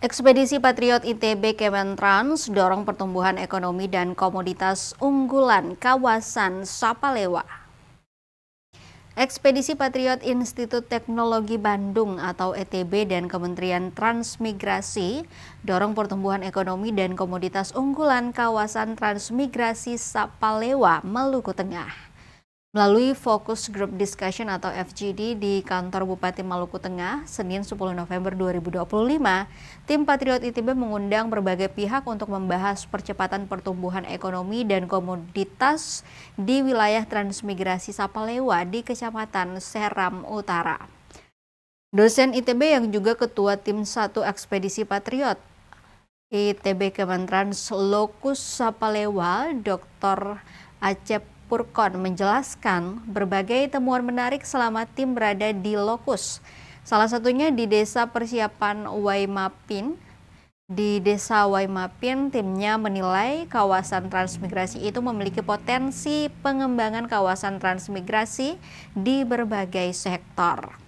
Ekspedisi Patriot ITB Kementrans dorong pertumbuhan ekonomi dan komoditas unggulan kawasan Sapalewa. Ekspedisi Patriot Institut Teknologi Bandung atau ITB dan Kementerian Transmigrasi dorong pertumbuhan ekonomi dan komoditas unggulan kawasan transmigrasi Sapalewa, Maluku Tengah. Melalui Focus Group Discussion atau FGD di kantor Bupati Maluku Tengah, Senin 10 November 2025, tim Patriot ITB mengundang berbagai pihak untuk membahas percepatan pertumbuhan ekonomi dan komoditas di wilayah transmigrasi Sapalewa di Kecamatan Seram Utara. Dosen ITB yang juga Ketua Tim 1 Ekspedisi Patriot ITB Kementrans Lokus Sapalewa, Dr. Acep Purkon menjelaskan berbagai temuan menarik selama tim berada di lokus. Salah satunya di Desa Persiapan Waimapin. Di Desa Waimapin, timnya menilai kawasan transmigrasi itu memiliki potensi pengembangan kawasan transmigrasi di berbagai sektor.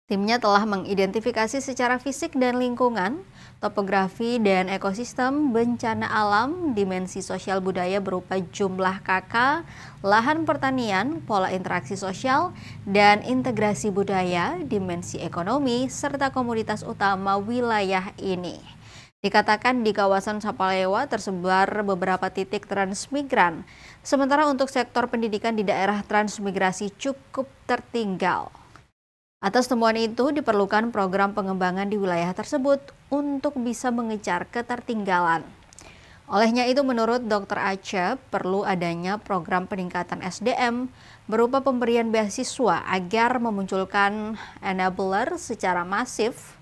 Timnya telah mengidentifikasi secara fisik dan lingkungan, topografi dan ekosistem, bencana alam, dimensi sosial budaya berupa jumlah KK, lahan pertanian, pola interaksi sosial, dan integrasi budaya, dimensi ekonomi, serta komoditas utama wilayah ini. Dikatakan di kawasan Sapalewa tersebar beberapa titik transmigran, sementara untuk sektor pendidikan di daerah transmigrasi cukup tertinggal. Atas temuan itu diperlukan program pengembangan di wilayah tersebut untuk bisa mengejar ketertinggalan. Olehnya itu menurut Dr. Acep perlu adanya program peningkatan SDM berupa pemberian beasiswa agar memunculkan enabler secara masif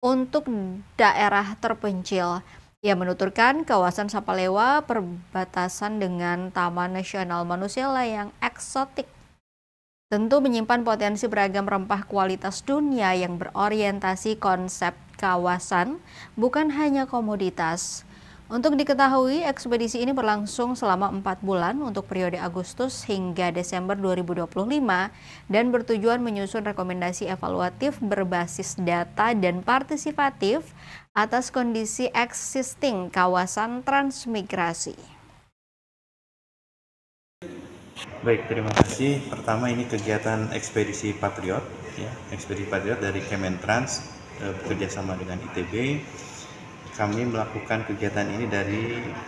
untuk daerah terpencil. Ia menuturkan kawasan Sapalewa perbatasan dengan Taman Nasional Manusia yang eksotik. Tentu menyimpan potensi beragam rempah kualitas dunia yang berorientasi konsep kawasan, bukan hanya komoditas. Untuk diketahui, ekspedisi ini berlangsung selama 4 bulan untuk periode Agustus hingga Desember 2025 dan bertujuan menyusun rekomendasi evaluatif berbasis data dan partisipatif atas kondisi existing kawasan transmigrasi. Baik, terima kasih. Pertama ini kegiatan Ekspedisi Patriot, ya, Ekspedisi Patriot dari Kementrans bekerjasama dengan ITB. Kami melakukan kegiatan ini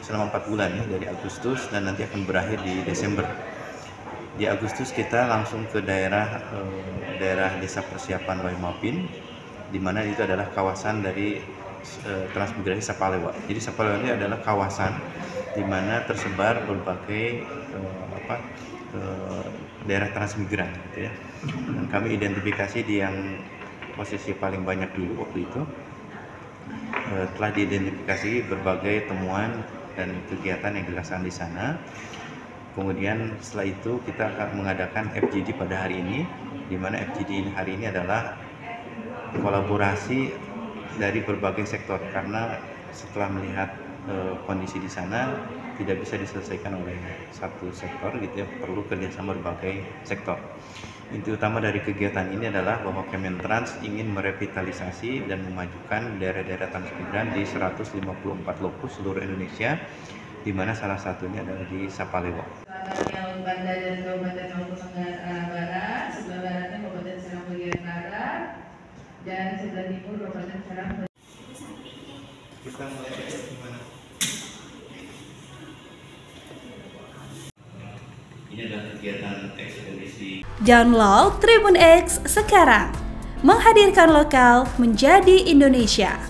selama 4 bulan ya, dari Agustus dan nanti akan berakhir di Desember. Di Agustus kita langsung ke daerah Desa Persiapan Waimapin, di mana itu adalah kawasan dari transmigrasi Sapalewa. Jadi Sapalewa ini adalah kawasan di mana tersebar berbagai daerah transmigran, gitu ya. Dan kami identifikasi di yang posisi paling banyak dulu waktu itu. Telah diidentifikasi berbagai temuan dan kegiatan yang dilaksanakan di sana. Kemudian setelah itu kita akan mengadakan FGD pada hari ini, di mana FGD hari ini adalah kolaborasi dari berbagai sektor, karena setelah melihat kondisi di sana tidak bisa diselesaikan oleh satu sektor, gitu ya, perlu kerjasama berbagai sektor. Inti utama dari kegiatan ini adalah bahwa Kementrans ingin merevitalisasi dan memajukan daerah-daerah transmigran di 154 lokus seluruh Indonesia, di mana salah satunya adalah di Sapalewa. Yang Banda dan Kabupaten Maluku Tenggara Barat, sebelah baratnya Kabupaten Serang bagian barat, dan sebelah timur Kabupaten Serang. Kita mulai dari gimana? Ini adalah kegiatan ekspedisi. Download Tribun X sekarang, menghadirkan lokal menjadi Indonesia.